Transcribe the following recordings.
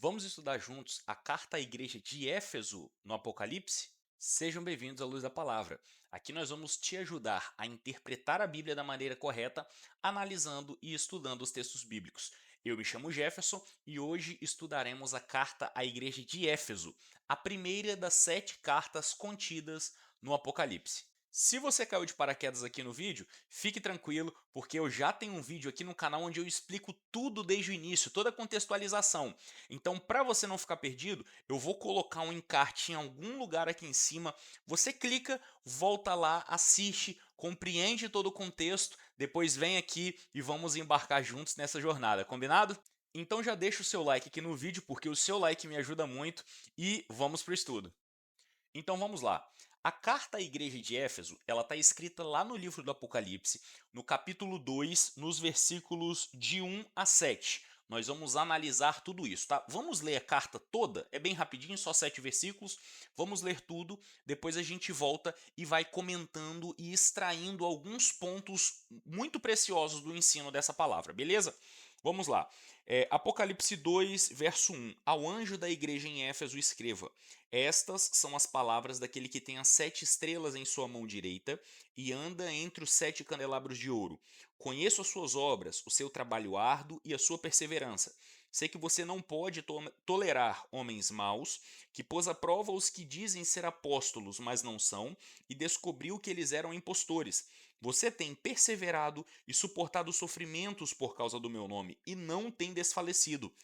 Vamos estudar juntos a carta à igreja de Éfeso no Apocalipse? Sejam bem-vindos à Luz da Palavra. Aqui nós vamos te ajudar a interpretar a Bíblia da maneira correta, analisando e estudando os textos bíblicos. Eu me chamo Jefferson e hoje estudaremos a carta à igreja de Éfeso, a primeira das 7 cartas contidas no Apocalipse. Se você caiu de paraquedas aqui no vídeo, fique tranquilo, porque eu já tenho um vídeo aqui no canal onde eu explico tudo desde o início, toda a contextualização. Então, para você não ficar perdido, eu vou colocar um encarte em algum lugar aqui em cima. Você clica, volta lá, assiste, compreende todo o contexto, depois vem aqui e vamos embarcar juntos nessa jornada, combinado? Então já deixa o seu like aqui no vídeo, porque o seu like me ajuda muito e vamos para o estudo. Então vamos lá. A carta à igreja de Éfeso, ela está escrita lá no livro do Apocalipse, no capítulo 2, nos versículos de 1 a 7. Nós vamos analisar tudo isso, tá? Vamos ler a carta toda, é bem rapidinho, só 7 versículos. Vamos ler tudo, depois a gente volta e vai comentando e extraindo alguns pontos muito preciosos do ensino dessa palavra, beleza? Vamos lá. Apocalipse 2, verso 1. Ao anjo da igreja em Éfeso escreva: Estas são as palavras daquele que tem as 7 estrelas em sua mão direita e anda entre os 7 candelabros de ouro. Conheço as suas obras, o seu trabalho árduo e a sua perseverança. Sei que você não pode tolerar homens maus, que pôs à prova os que dizem ser apóstolos, mas não são, e descobriu que eles eram impostores. Você tem perseverado e suportado sofrimentos por causa do meu nome, e não tem desfalecido.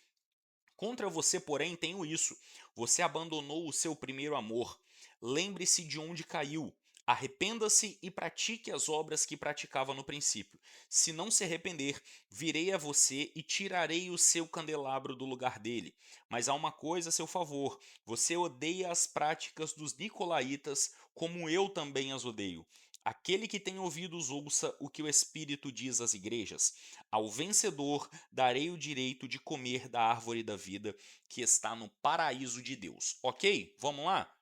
Contra você, porém, tenho isso: você abandonou o seu primeiro amor. Lembre-se de onde caiu. Arrependa-se e pratique as obras que praticava no princípio. Se não se arrepender, virei a você e tirarei o seu candelabro do lugar dele. Mas há uma coisa a seu favor: você odeia as práticas dos nicolaítas, como eu também as odeio. Aquele que tem ouvidos, ouça o que o Espírito diz às igrejas. Ao vencedor darei o direito de comer da árvore da vida que está no paraíso de Deus. Ok? Vamos lá?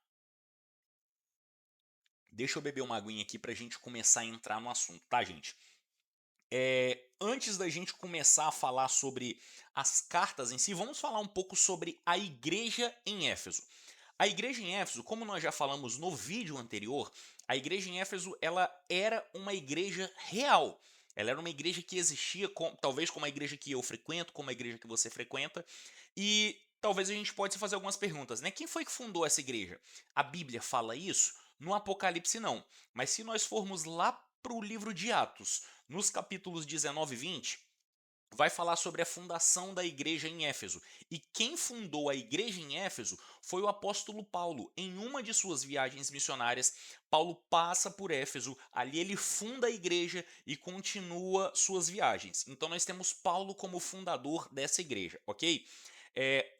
Deixa eu beber uma aguinha aqui para a gente começar a entrar no assunto, tá, gente? Antes da gente começar a falar sobre as cartas em si, vamos falar um pouco sobre a igreja em Éfeso. A igreja em Éfeso, como nós já falamos no vídeo anterior, a igreja em Éfeso ela era uma igreja real. Ela era uma igreja que existia, talvez como a igreja que eu frequento, como a igreja que você frequenta, e talvez a gente possa fazer algumas perguntas, né? Quem foi que fundou essa igreja? A Bíblia fala isso? No Apocalipse não. Mas se nós formos lá para o livro de Atos, nos capítulos 19 e 20, vai falar sobre a fundação da igreja em Éfeso. E quem fundou a igreja em Éfeso foi o apóstolo Paulo. Em uma de suas viagens missionárias, Paulo passa por Éfeso, ali ele funda a igreja e continua suas viagens. Então nós temos Paulo como fundador dessa igreja, ok?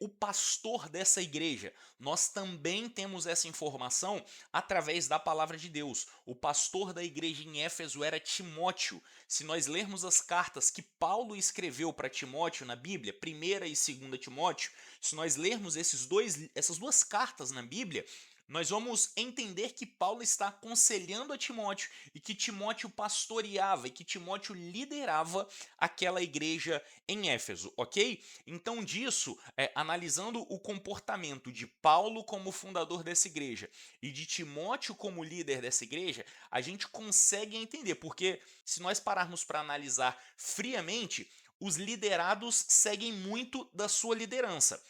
O pastor dessa igreja. Nós também temos essa informação através da palavra de Deus. O pastor da igreja em Éfeso era Timóteo. Se nós lermos as cartas que Paulo escreveu para Timóteo na Bíblia, 1ª e 2ª Timóteo, se nós lermos essas duas cartas na Bíblia, nós vamos entender que Paulo está aconselhando a Timóteo e que Timóteo pastoreava e que Timóteo liderava aquela igreja em Éfeso, ok? Então, disso, analisando o comportamento de Paulo como fundador dessa igreja e de Timóteo como líder dessa igreja, a gente consegue entender, porque se nós pararmos para analisar friamente, os liderados seguem muito da sua liderança.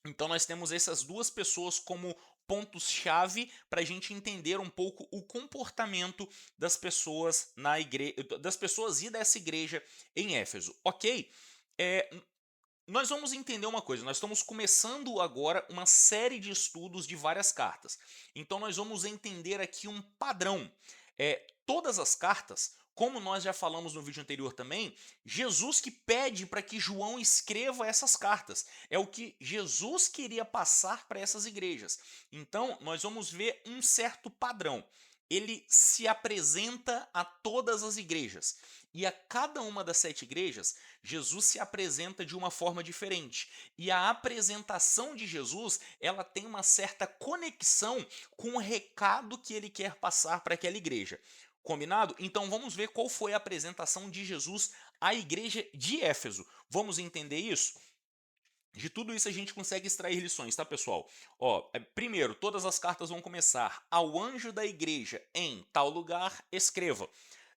Então nós temos essas duas pessoas como pontos-chave para a gente entender um pouco o comportamento das pessoas na igreja, das pessoas e dessa igreja em Éfeso, ok? É, nós vamos entender uma coisa, nós estamos começando agora uma série de estudos de várias cartas. Então nós vamos entender aqui um padrão. Todas as cartas, como nós já falamos no vídeo anterior também, Jesus que pede para que João escreva essas cartas. É o que Jesus queria passar para essas igrejas. Então nós vamos ver um certo padrão. Ele se apresenta a todas as igrejas. E a cada uma das 7 igrejas, Jesus se apresenta de uma forma diferente. E a apresentação de Jesus, ela tem uma certa conexão com o recado que ele quer passar para aquela igreja. Combinado? Então vamos ver qual foi a apresentação de Jesus à igreja de Éfeso. Vamos entender isso? De tudo isso a gente consegue extrair lições, tá, pessoal? Ó, primeiro, todas as cartas vão começar: ao anjo da igreja em tal lugar, escreva.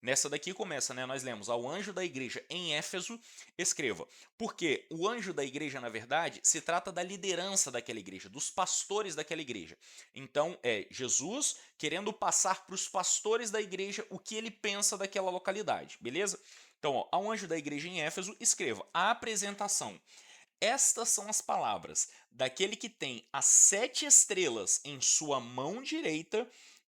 Nessa daqui começa, né? Nós lemos: ao anjo da igreja em Éfeso, escreva. Porque o anjo da igreja, na verdade, se trata da liderança daquela igreja, dos pastores daquela igreja. Então, é Jesus querendo passar para os pastores da igreja o que ele pensa daquela localidade, beleza? Então, ó, ao anjo da igreja em Éfeso, escreva: a apresentação. Estas são as palavras daquele que tem as 7 estrelas em sua mão direita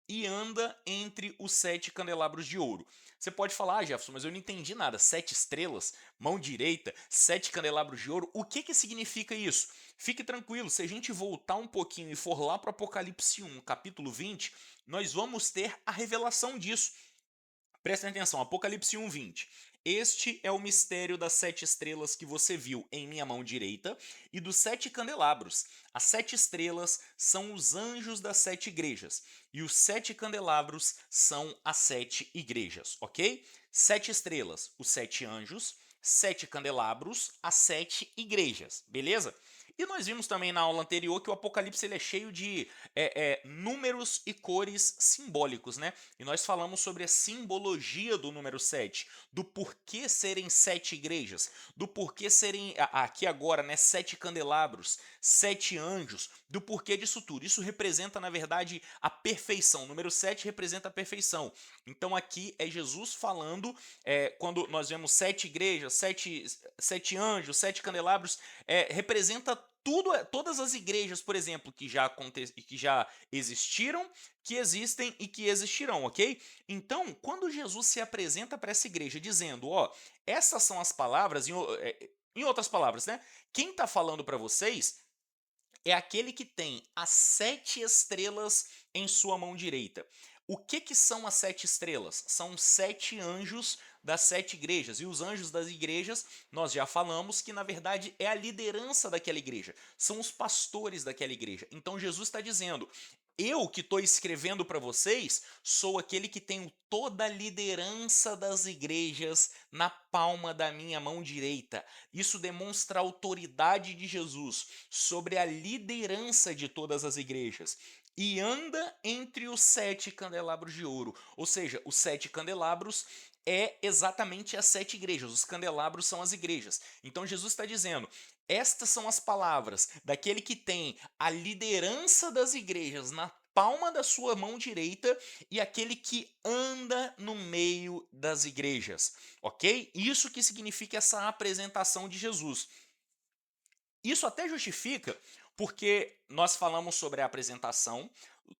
e anda entre os 7 candelabros de ouro. Você pode falar: Jefferson, mas eu não entendi nada. 7 estrelas, mão direita, 7 candelabros de ouro. O que significa isso? Fique tranquilo, se a gente voltar um pouquinho e for lá para o Apocalipse 1, capítulo 20, nós vamos ter a revelação disso. Prestem atenção, Apocalipse 1:20. Este é o mistério das 7 estrelas que você viu em minha mão direita e dos 7 candelabros. As 7 estrelas são os anjos das 7 igrejas e os 7 candelabros são as 7 igrejas, ok? 7 estrelas, os 7 anjos, 7 candelabros, as 7 igrejas, beleza? E nós vimos também na aula anterior que o Apocalipse ele é cheio de números e cores simbólicos, né? E nós falamos sobre a simbologia do número 7, do porquê serem 7 igrejas, do porquê serem, aqui agora, né, 7 candelabros, 7 anjos, do porquê disso tudo. Isso representa, na verdade, a perfeição. O número 7 representa a perfeição. Então aqui é Jesus falando, quando nós vemos 7 igrejas, 7 anjos, 7 candelabros, representa tudo, todas as igrejas, por exemplo, que já existiram, que existem e que existirão, ok? Então, quando Jesus se apresenta para essa igreja dizendo, ó, essas são as palavras, em outras palavras, né? Quem está falando para vocês é aquele que tem as 7 estrelas em sua mão direita. O que são as 7 estrelas? São 7 anjos das 7 igrejas. E os anjos das igrejas, nós já falamos que na verdade é a liderança daquela igreja. São os pastores daquela igreja. Então Jesus está dizendo: eu que estou escrevendo para vocês, sou aquele que tenho toda a liderança das igrejas na palma da minha mão direita. Isso demonstra a autoridade de Jesus sobre a liderança de todas as igrejas. E anda entre os 7 candelabros de ouro. Ou seja, os 7 candelabros é exatamente as 7 igrejas. Os candelabros são as igrejas. Então Jesus está dizendo: estas são as palavras daquele que tem a liderança das igrejas na palma da sua mão direita e aquele que anda no meio das igrejas, ok? Isso que significa essa apresentação de Jesus. Isso até justifica porque nós falamos sobre a apresentação.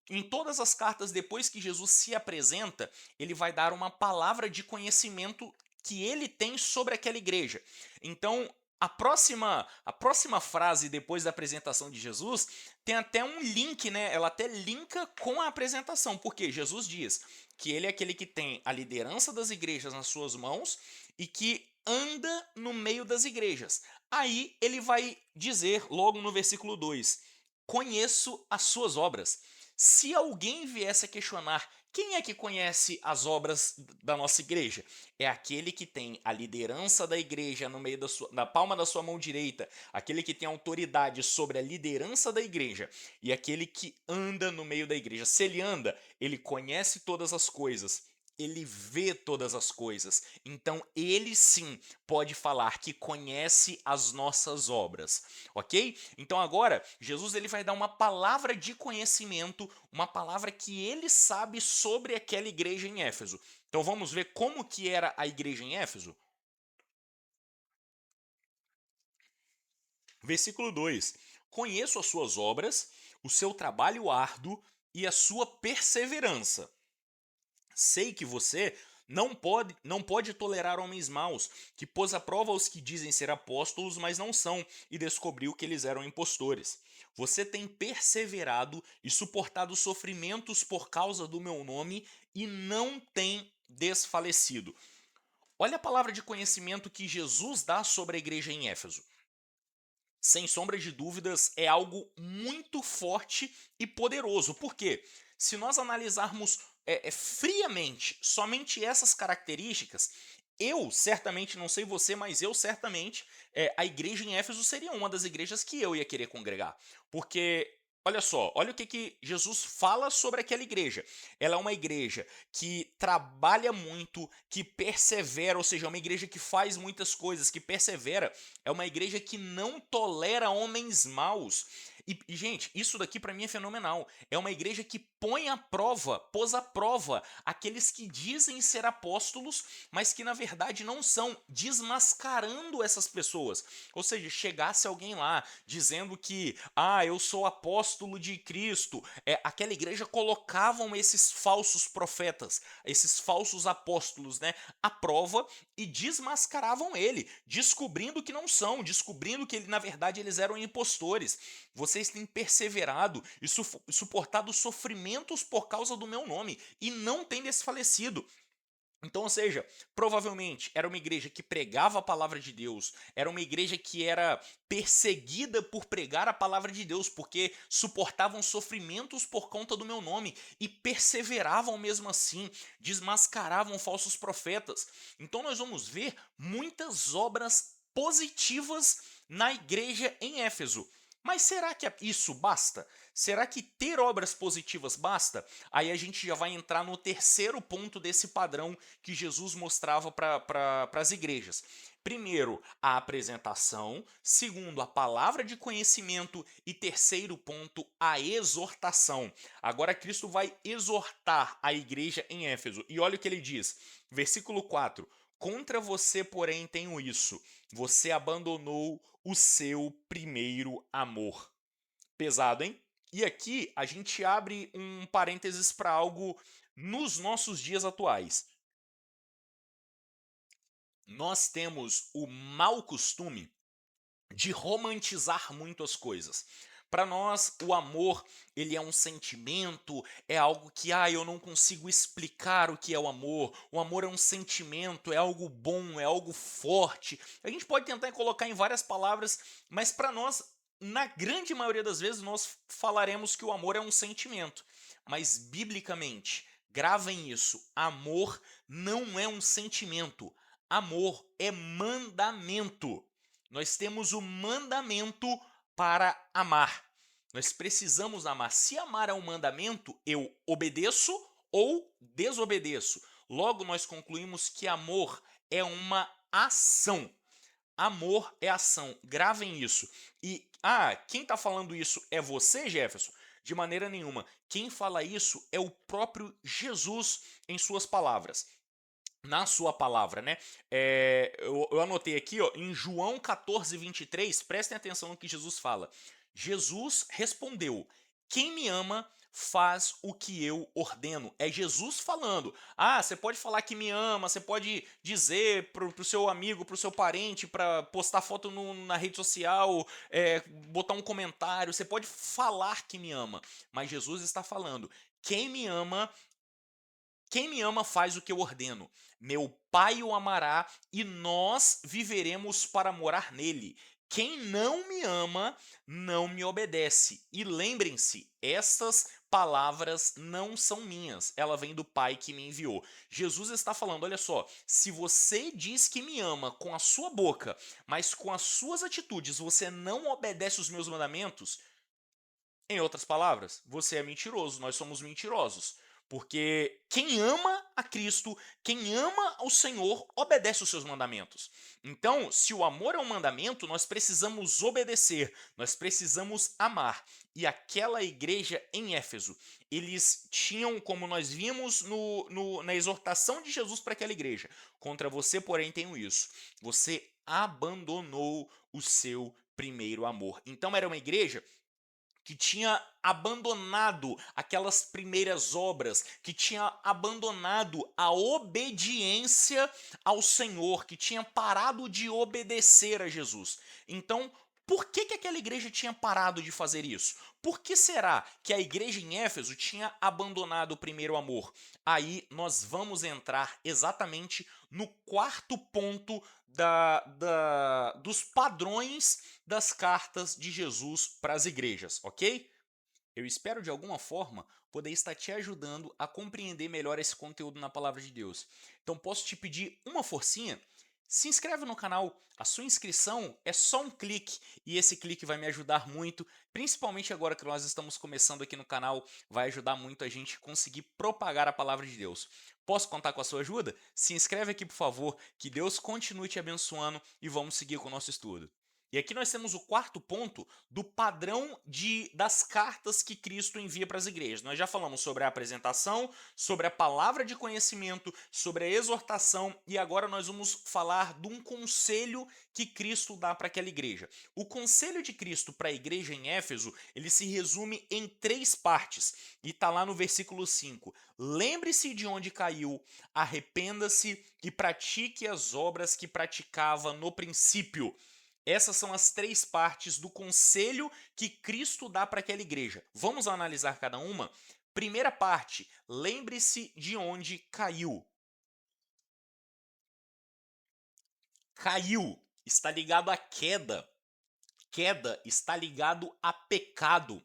Em todas as cartas, depois que Jesus se apresenta, ele vai dar uma palavra de conhecimento que ele tem sobre aquela igreja. Então, a próxima frase depois da apresentação de Jesus tem até um link, né? Ela até linka com a apresentação, porque Jesus diz que ele é aquele que tem a liderança das igrejas nas suas mãos e que anda no meio das igrejas. Aí ele vai dizer logo no versículo 2: conheço as suas obras. Se alguém viesse a questionar quem é que conhece as obras da nossa igreja, é aquele que tem a liderança da igreja no meio na palma da sua mão direita, aquele que tem autoridade sobre a liderança da igreja e aquele que anda no meio da igreja. Se ele anda, ele conhece todas as coisas. Ele vê todas as coisas. Então, ele sim pode falar que conhece as nossas obras, ok? Então, agora, Jesus ele vai dar uma palavra de conhecimento, uma palavra que ele sabe sobre aquela igreja em Éfeso. Então, vamos ver como que era a igreja em Éfeso? Versículo 2: conheço as suas obras, o seu trabalho árduo e a sua perseverança. Sei que você não pode tolerar homens maus, que pôs à prova os que dizem ser apóstolos, mas não são, e descobriu que eles eram impostores. Você tem perseverado e suportado sofrimentos por causa do meu nome e não tem desfalecido. Olha a palavra de conhecimento que Jesus dá sobre a igreja em Éfeso. Sem sombra de dúvidas, é algo muito forte e poderoso. Por quê? Se nós analisarmos friamente somente essas características, Eu certamente, não sei você, mas eu certamente, a igreja em Éfeso seria uma das igrejas que eu ia querer congregar. Porque, olha só, olha o que Jesus fala sobre aquela igreja. Ela é uma igreja que trabalha muito, que persevera, ou seja, é uma igreja que faz muitas coisas, que persevera. É uma igreja que não tolera homens maus. Gente, isso daqui para mim é fenomenal. É uma igreja que põe à prova, pôs à prova aqueles que dizem ser apóstolos, mas que na verdade não são, desmascarando essas pessoas. Ou seja, chegasse alguém lá dizendo que, eu sou apóstolo de Cristo, aquela igreja colocavam esses falsos profetas, esses falsos apóstolos, né, à prova e desmascaravam ele, descobrindo que não são, descobrindo que na verdade eles eram impostores. Vocês têm perseverado e suportado sofrimentos por causa do meu nome e não têm desfalecido. Então, ou seja, provavelmente era uma igreja que pregava a palavra de Deus, era uma igreja que era perseguida por pregar a palavra de Deus, porque suportavam sofrimentos por conta do meu nome e perseveravam mesmo assim, desmascaravam falsos profetas. Então, nós vamos ver muitas obras positivas na igreja em Éfeso. Mas será que isso basta? Será que ter obras positivas basta? Aí a gente já vai entrar no terceiro ponto desse padrão que Jesus mostrava para as igrejas. Primeiro, a apresentação. Segundo, a palavra de conhecimento. E terceiro ponto, a exortação. Agora, Cristo vai exortar a igreja em Éfeso. E olha o que ele diz. Versículo 4. Contra você, porém, tenho isso. Você abandonou o seu primeiro amor. Pesado, hein? E aqui a gente abre um parênteses para algo nos nossos dias atuais. Nós temos o mau costume de romantizar muito as coisas. Para nós, o amor, ele é um sentimento, é algo que, eu não consigo explicar o que é o amor. O amor é um sentimento, é algo bom, é algo forte. A gente pode tentar colocar em várias palavras, mas para nós, na grande maioria das vezes, nós falaremos que o amor é um sentimento. Mas, biblicamente, gravem isso: amor não é um sentimento. Amor é mandamento. Nós temos o mandamento para amar. Nós precisamos amar. Se amar é um mandamento, eu obedeço ou desobedeço. Logo, nós concluímos que amor é uma ação. Amor é ação. Gravem isso. E, quem está falando isso é você, Jefferson? De maneira nenhuma. Quem fala isso é o próprio Jesus em suas palavras. Na sua palavra, né? Eu anotei aqui, ó, em João 14:23, prestem atenção no que Jesus fala. Jesus respondeu: Quem me ama faz o que eu ordeno. É Jesus falando. Você pode falar que me ama, você pode dizer pro seu amigo, pro seu parente, para postar foto na rede social, botar um comentário, você pode falar que me ama, mas Jesus está falando: quem me ama faz o que eu ordeno. Meu Pai o amará e nós viveremos para morar nele. Quem não me ama não me obedece. E lembrem-se, estas palavras não são minhas, ela vem do Pai que me enviou. Jesus está falando, olha só, se você diz que me ama com a sua boca, mas com as suas atitudes você não obedece os meus mandamentos, em outras palavras, você é mentiroso, nós somos mentirosos. Porque quem ama a Cristo, quem ama ao Senhor, obedece os seus mandamentos. Então, se o amor é um mandamento, nós precisamos obedecer, nós precisamos amar. E aquela igreja em Éfeso, eles tinham, como nós vimos na exortação de Jesus para aquela igreja: contra você, porém, tenho isso. Você abandonou o seu primeiro amor. Então, era uma igreja que tinha abandonado aquelas primeiras obras, que tinha abandonado a obediência ao Senhor, que tinha parado de obedecer a Jesus. Então, por que aquela igreja tinha parado de fazer isso? Por que será que a igreja em Éfeso tinha abandonado o primeiro amor? Aí nós vamos entrar exatamente no quarto ponto dos padrões das cartas de Jesus para as igrejas, ok? Eu espero de alguma forma poder estar te ajudando a compreender melhor esse conteúdo na palavra de Deus. Então posso te pedir uma forcinha? Se inscreve no canal, a sua inscrição é só um clique e esse clique vai me ajudar muito, principalmente agora que nós estamos começando aqui no canal, vai ajudar muito a gente conseguir propagar a palavra de Deus. Posso contar com a sua ajuda? Se inscreve aqui, por favor, que Deus continue te abençoando e vamos seguir com o nosso estudo. E aqui nós temos o quarto ponto do padrão das cartas que Cristo envia para as igrejas. Nós já falamos sobre a apresentação, sobre a palavra de conhecimento, sobre a exortação e agora nós vamos falar de um conselho que Cristo dá para aquela igreja. O conselho de Cristo para a igreja em Éfeso, ele se resume em 3 partes e está lá no versículo 5. Lembre-se de onde caiu, arrependa-se e pratique as obras que praticava no princípio. Essas são as 3 partes do conselho que Cristo dá para aquela igreja. Vamos analisar cada uma? Primeira parte, lembre-se de onde caiu. Caiu está ligado à queda. Queda está ligado a pecado.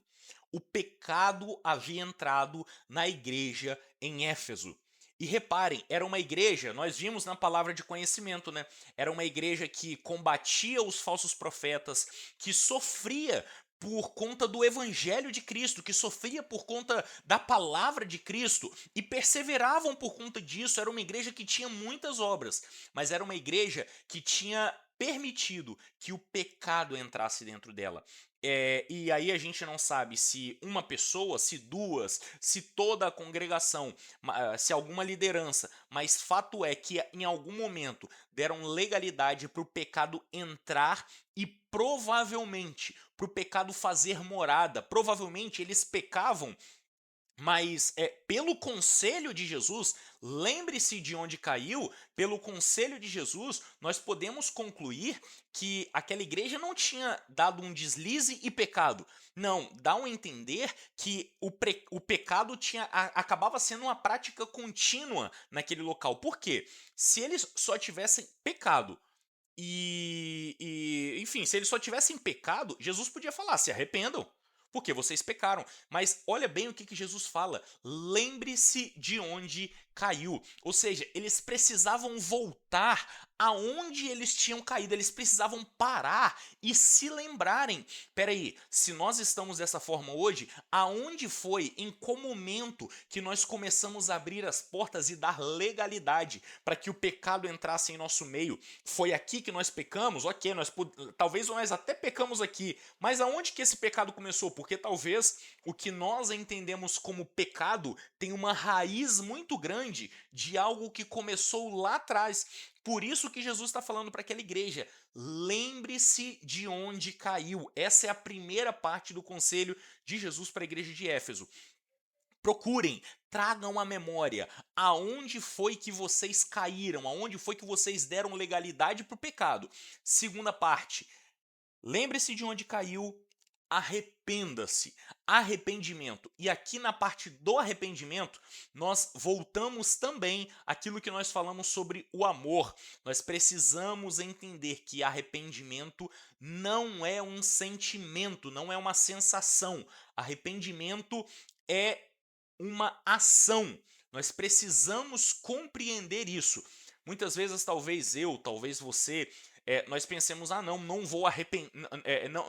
O pecado havia entrado na igreja em Éfeso. E reparem, era uma igreja, nós vimos na palavra de conhecimento, né? Era uma igreja que combatia os falsos profetas, que sofria por conta do evangelho de Cristo, que sofria por conta da palavra de Cristo e perseveravam por conta disso. Era uma igreja que tinha muitas obras, mas era uma igreja que tinha permitido que o pecado entrasse dentro dela. E aí a gente não sabe se uma pessoa, se duas, se toda a congregação, se alguma liderança, mas fato é que em algum momento deram legalidade para o pecado entrar e provavelmente para o pecado fazer morada. Provavelmente eles pecavam, mas pelo conselho de Jesus, lembre-se de onde caiu, pelo conselho de Jesus, nós podemos concluir que aquela igreja não tinha dado um deslize e pecado. Não, dá a entender que o pecado acabava sendo uma prática contínua naquele local. Por quê? Se eles só tivessem pecado, enfim, se eles só tivessem pecado, Jesus podia falar: se arrependam, porque vocês pecaram. Mas olha bem o que Jesus fala: lembre-se de onde caiu. Ou seja, eles precisavam voltar aonde eles tinham caído, eles precisavam parar e se lembrarem. Peraí, se nós estamos dessa forma hoje, aonde foi, em qual momento que nós começamos a abrir as portas e dar legalidade para que o pecado entrasse em nosso meio? Foi aqui que nós pecamos? Ok, talvez nós até pecamos aqui, mas aonde que esse pecado começou? Porque talvez o que nós entendemos como pecado tem uma raiz muito grande de algo que começou lá atrás. Por isso que Jesus está falando para aquela igreja: lembre-se de onde caiu. Essa é a primeira parte do conselho de Jesus para a igreja de Éfeso. Procurem, tragam à memória aonde foi que vocês caíram, aonde foi que vocês deram legalidade para o pecado. Segunda parte, lembre-se de onde caiu, arrependa-se. Arrependimento. E aqui na parte do arrependimento, nós voltamos também àquilo que nós falamos sobre o amor. Nós precisamos entender que arrependimento não é um sentimento, não é uma sensação. Arrependimento é uma ação. Nós precisamos compreender isso. Muitas vezes, talvez você, nós pensemos: ah, não vou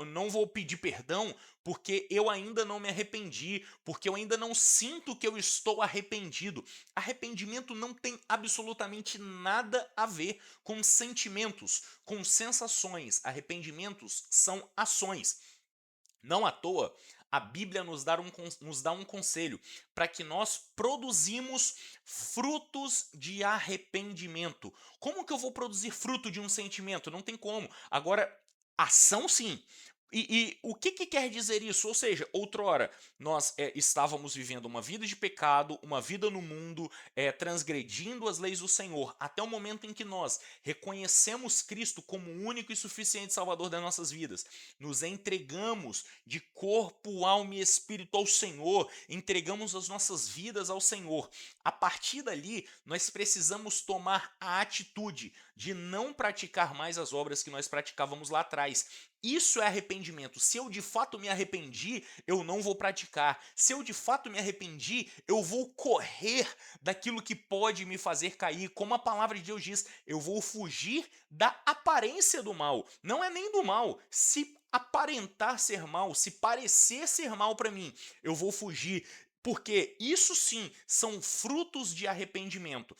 não vou pedir perdão porque eu ainda não me arrependi, porque eu ainda não sinto que eu estou arrependido. Arrependimento não tem absolutamente nada a ver com sentimentos, com sensações. Arrependimentos são ações. Não à toa, a Bíblia nos dá um conselho para que nós produzimos frutos de arrependimento. Como que eu vou produzir fruto de um sentimento? Não tem como. Agora, ação sim. E o que quer dizer isso? Ou seja, outrora nós estávamos vivendo uma vida de pecado, uma vida no mundo, transgredindo as leis do Senhor, até o momento em que nós reconhecemos Cristo como o único e suficiente Salvador das nossas vidas, nos entregamos de corpo, alma e espírito ao Senhor, entregamos as nossas vidas ao Senhor. A partir dali, nós precisamos tomar a atitude de não praticar mais as obras que nós praticávamos lá atrás. Isso é arrependimento. Se eu de fato me arrependi, eu não vou praticar. Se eu de fato me arrependi, eu vou correr daquilo que pode me fazer cair. Como a palavra de Deus diz, eu vou fugir da aparência do mal. Não é nem do mal. Se aparentar ser mal, se parecer ser mal para mim, eu vou fugir. Porque isso sim são frutos de arrependimento.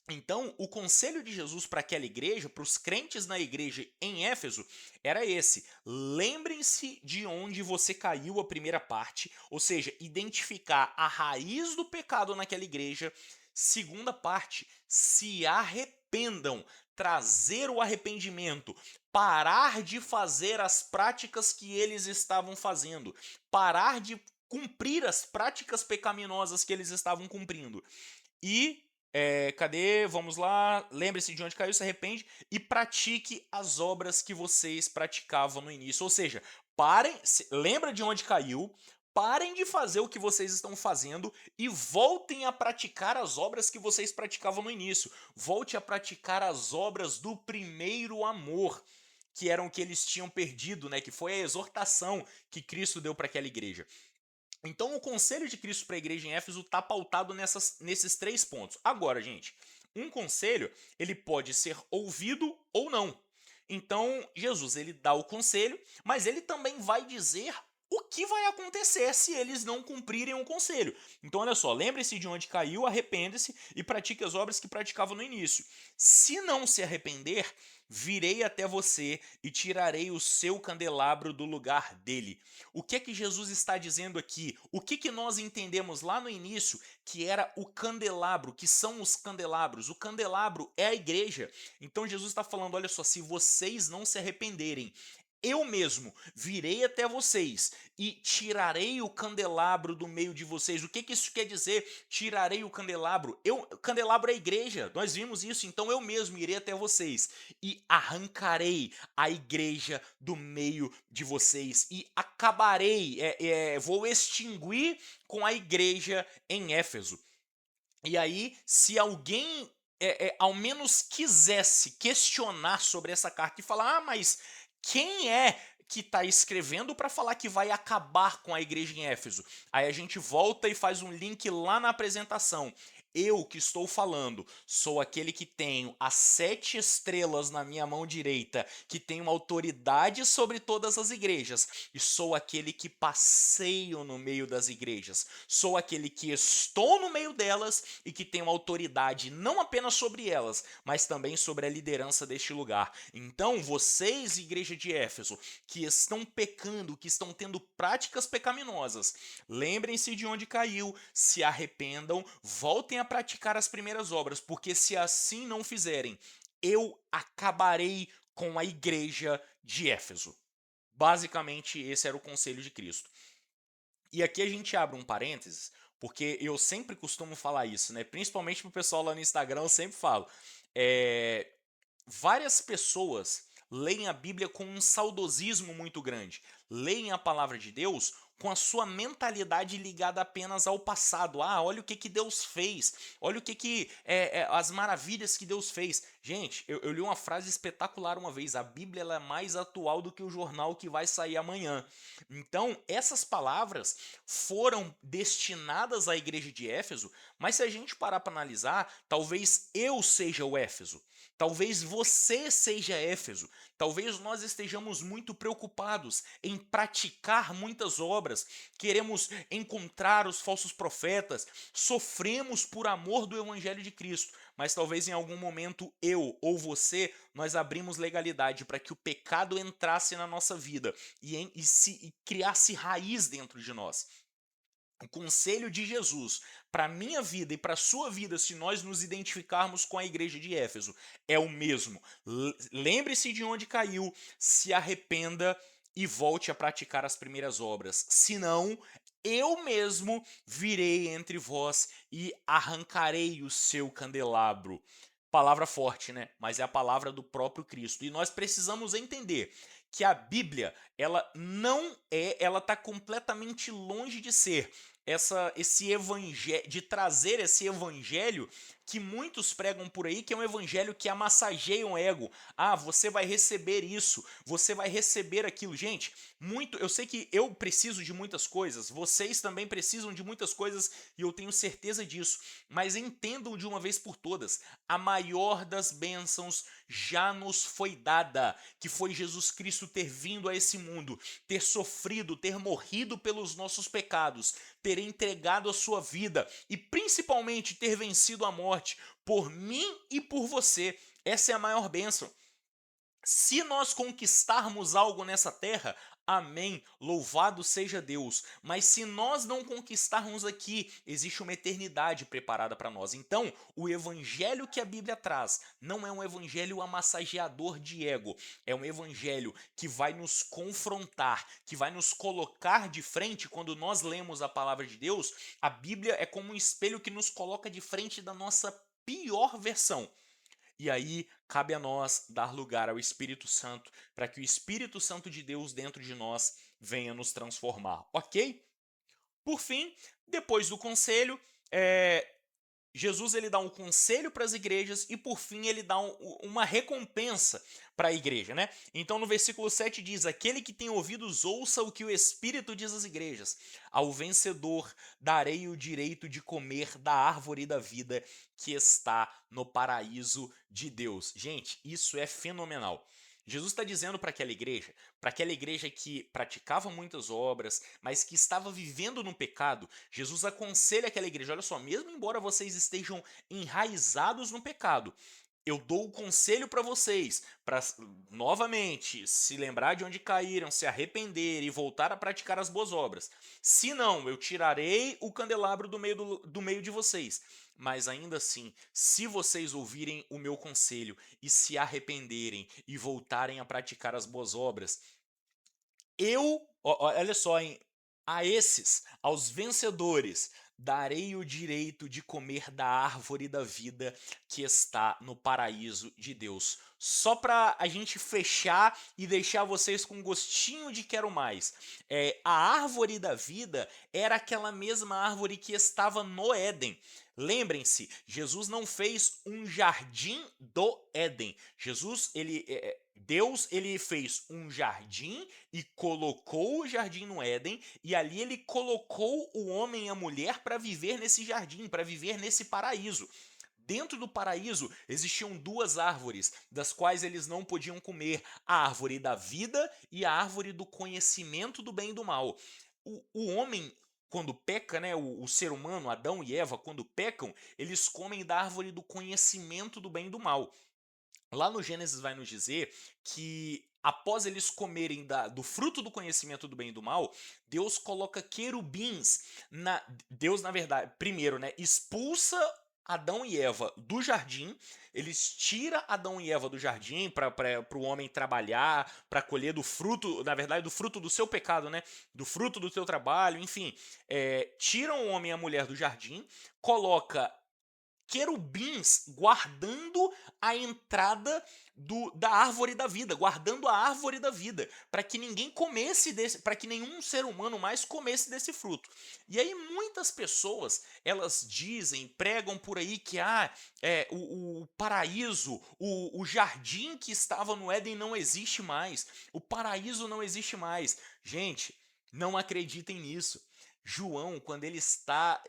Então, o conselho de Jesus para aquela igreja, para os crentes na igreja em Éfeso, era esse: lembrem-se de onde você caiu, a primeira parte, ou seja, identificar a raiz do pecado naquela igreja. Segunda parte, se arrependam, trazer o arrependimento, parar de fazer as práticas que eles estavam fazendo, parar de cumprir as práticas pecaminosas que eles estavam cumprindo. E cadê? Vamos lá. Lembre-se de onde caiu, se arrepende e pratique as obras que vocês praticavam no início. Ou seja, parem, lembra de onde caiu, parem de fazer o que vocês estão fazendo e voltem a praticar as obras que vocês praticavam no início. Volte a praticar as obras do primeiro amor, que eram o que eles tinham perdido, né? Que foi a exortação que Cristo deu para aquela igreja. Então, o conselho de Cristo para a igreja em Éfeso está pautado nesses 3 pontos. Agora, gente, um conselho ele pode ser ouvido ou não. Então, Jesus ele dá o conselho, mas ele também vai dizer o que vai acontecer se eles não cumprirem o conselho. Então, olha só, lembre-se de onde caiu, arrepende-se e pratique as obras que praticava no início. Se não se arrepender, virei até você e tirarei o seu candelabro do lugar dele. O que é que Jesus está dizendo aqui? O que que nós entendemos lá no início que era o candelabro, que são os candelabros? O candelabro é a igreja. Então Jesus está falando, olha só, se vocês não se arrependerem, eu mesmo virei até vocês e tirarei o candelabro do meio de vocês. O que que isso quer dizer? Tirarei o candelabro. O candelabro é a igreja. Nós vimos isso, então eu mesmo irei até vocês e arrancarei a igreja do meio de vocês e acabarei, vou extinguir com a igreja em Éfeso. E aí, se alguém ao menos quisesse questionar sobre essa carta e falar, mas quem é que está escrevendo para falar que vai acabar com a igreja em Éfeso? Aí a gente volta e faz um link lá na apresentação. Eu que estou falando, sou aquele que tenho as 7 estrelas na minha mão direita, que tenho autoridade sobre todas as igrejas, e sou aquele que passeio no meio das igrejas. Sou aquele que estou no meio delas e que tenho autoridade não apenas sobre elas, mas também sobre a liderança deste lugar. Então, vocês, igreja de Éfeso, que estão pecando, que estão tendo práticas pecaminosas, lembrem-se de onde caiu, se arrependam, voltem a praticar as primeiras obras, porque se assim não fizerem, eu acabarei com a igreja de Éfeso. Basicamente, esse era o conselho de Cristo. E aqui a gente abre um parênteses, porque eu sempre costumo falar isso, né? Principalmente pro pessoal lá no Instagram, eu sempre falo. É, várias pessoas leem a Bíblia com um saudosismo muito grande. Leem a palavra de Deus com a sua mentalidade ligada apenas ao passado. Ah, olha o que Deus fez. Olha o que as maravilhas que Deus fez. Gente, eu li uma frase espetacular uma vez. A Bíblia ela é mais atual do que o jornal que vai sair amanhã. Então, essas palavras foram destinadas à igreja de Éfeso, mas se a gente parar para analisar, talvez eu seja o Éfeso. Talvez você seja Éfeso. Talvez nós estejamos muito preocupados em praticar muitas obras, queremos encontrar os falsos profetas, sofremos por amor do Evangelho de Cristo, mas talvez em algum momento eu ou você, nós abrimos legalidade para que o pecado entrasse na nossa vida e criasse raiz dentro de nós. O conselho de Jesus para a minha vida e para a sua vida, se nós nos identificarmos com a igreja de Éfeso, é o mesmo. Lembre-se de onde caiu, se arrependa e volte a praticar as primeiras obras. Senão, eu mesmo virei entre vós e arrancarei o seu candelabro. Palavra forte, né? Mas é a palavra do próprio Cristo. E nós precisamos entender que a Bíblia ela não é, ela está completamente longe de ser esse evangelho, de trazer esse evangelho que muitos pregam por aí, que é um evangelho que amassageia o ego. Ah, você vai receber isso, você vai receber aquilo. Gente, eu sei que eu preciso de muitas coisas, vocês também precisam de muitas coisas e eu tenho certeza disso, mas entendam de uma vez por todas, a maior das bênçãos já nos foi dada, que foi Jesus Cristo ter vindo a esse mundo, ter sofrido, ter morrido pelos nossos pecados, ter entregado a sua vida e principalmente ter vencido a morte por mim e por você. Essa é a maior bênção. Se nós conquistarmos algo nessa terra, amém, louvado seja Deus. Mas se nós não conquistarmos aqui, existe uma eternidade preparada para nós. Então, o evangelho que a Bíblia traz não é um evangelho amassageador de ego, é um evangelho que vai nos confrontar, que vai nos colocar de frente. Quando nós lemos a palavra de Deus, a Bíblia é como um espelho que nos coloca de frente da nossa pior versão. E aí cabe a nós dar lugar ao Espírito Santo, para que o Espírito Santo de Deus dentro de nós venha nos transformar, ok? Por fim, depois do conselho, Jesus ele dá um conselho para as igrejas e por fim ele dá uma recompensa para a igreja, né? Então no versículo 7 diz: aquele que tem ouvidos ouça o que o Espírito diz às igrejas. Ao vencedor darei o direito de comer da árvore da vida que está no paraíso de Deus. Gente, isso é fenomenal. Jesus está dizendo para aquela igreja que praticava muitas obras, mas que estava vivendo no pecado, Jesus aconselha aquela igreja: olha só, mesmo embora vocês estejam enraizados no pecado, eu dou o conselho para vocês, para novamente se lembrar de onde caíram, se arrepender e voltar a praticar as boas obras. Se não, eu tirarei o candelabro do meio de vocês. Mas ainda assim, se vocês ouvirem o meu conselho e se arrependerem e voltarem a praticar as boas obras, olha só, hein? A esses, aos vencedores, darei o direito de comer da árvore da vida que está no paraíso de Deus. Só para a gente fechar e deixar vocês com um gostinho de quero mais. A árvore da vida era aquela mesma árvore que estava no Éden. Lembrem-se, Jesus não fez um jardim do Éden. Deus, ele fez um jardim e colocou o jardim no Éden, e ali ele colocou o homem e a mulher para viver nesse jardim, para viver nesse paraíso. Dentro do paraíso existiam duas árvores, das quais eles não podiam comer: a árvore da vida e a árvore do conhecimento do bem e do mal. O homem, quando peca, né, o ser humano, Adão e Eva, quando pecam, eles comem da árvore do conhecimento do bem e do mal. Lá no Gênesis vai nos dizer que após eles comerem do fruto do conhecimento do bem e do mal, Deus coloca querubins Deus, na verdade, primeiro, né, expulsa Adão e Eva do jardim, eles tiram Adão e Eva do jardim para o homem trabalhar, para colher do fruto, na verdade, do fruto do seu pecado, né? Do fruto do seu trabalho, enfim. Tiram o homem e a mulher do jardim, coloca querubins guardando a entrada da árvore da vida, guardando a árvore da vida, para que ninguém comesse desse, para que nenhum ser humano mais comesse desse fruto. E aí muitas pessoas, elas dizem, pregam por aí que o paraíso, o jardim que estava no Éden não existe mais, o paraíso não existe mais. Gente, não acreditem nisso. João, quando ele está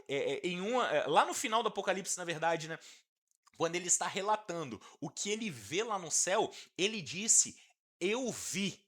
lá no final do Apocalipse, na verdade, né? Quando ele está relatando o que ele vê lá no céu, ele disse: eu vi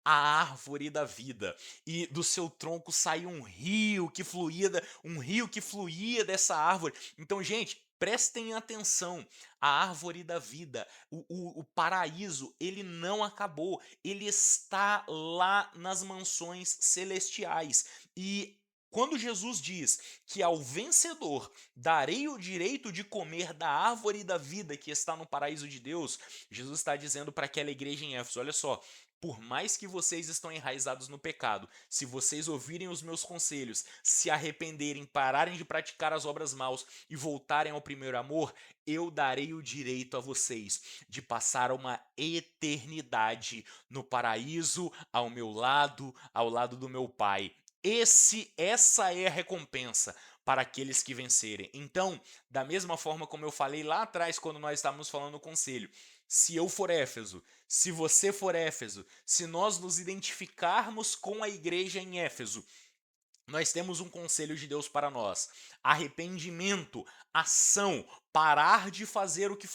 a árvore da vida, e do seu tronco saiu um rio que fluía dessa árvore. Então, gente, prestem atenção, a árvore da vida, o paraíso, ele não acabou, ele está lá nas mansões celestiais. E quando Jesus diz que ao vencedor darei o direito de comer da árvore da vida que está no paraíso de Deus, Jesus está dizendo para aquela igreja em Éfeso: olha só, por mais que vocês estão enraizados no pecado, se vocês ouvirem os meus conselhos, se arrependerem, pararem de praticar as obras maus e voltarem ao primeiro amor, eu darei o direito a vocês de passar uma eternidade no paraíso, ao lado do meu Pai. Essa é a recompensa para aqueles que vencerem. Então, da mesma forma como eu falei lá atrás quando nós estávamos falando no conselho, se eu for Éfeso, se você for Éfeso, se nós nos identificarmos com a igreja em Éfeso, nós temos um conselho de Deus para nós: arrependimento, ação, parar de fazer o que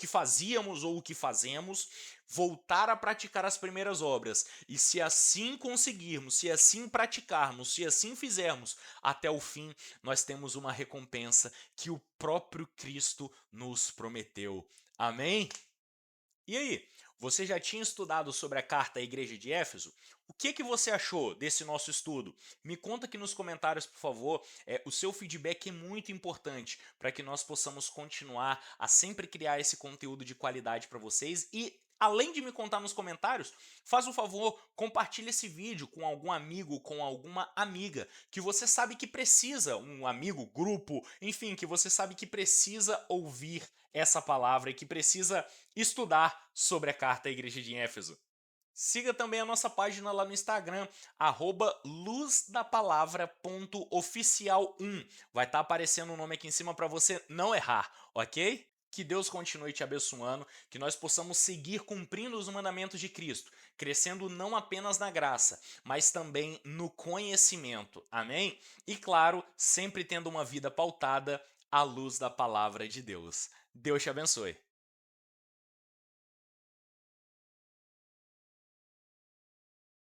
fazíamos ou o que fazemos, voltar a praticar as primeiras obras. E se assim conseguirmos, se assim praticarmos, se assim fizermos, até o fim, nós temos uma recompensa que o próprio Cristo nos prometeu. Amém? E aí, você já tinha estudado sobre a carta à igreja de Éfeso? O que você achou desse nosso estudo? Me conta aqui nos comentários, por favor. O seu feedback é muito importante para que nós possamos continuar a sempre criar esse conteúdo de qualidade para vocês. E além de me contar nos comentários, faz um favor, compartilhe esse vídeo com algum amigo, com alguma amiga que você sabe que precisa, um amigo, grupo, enfim, que você sabe que precisa ouvir essa palavra e que precisa estudar sobre a carta à igreja de Éfeso. Siga também a nossa página lá no Instagram, @luzdapalavra.oficial1. Vai estar aparecendo o nome aqui em cima para você não errar, ok? Que Deus continue te abençoando, que nós possamos seguir cumprindo os mandamentos de Cristo, crescendo não apenas na graça, mas também no conhecimento. Amém? E claro, sempre tendo uma vida pautada à luz da palavra de Deus. Deus te abençoe.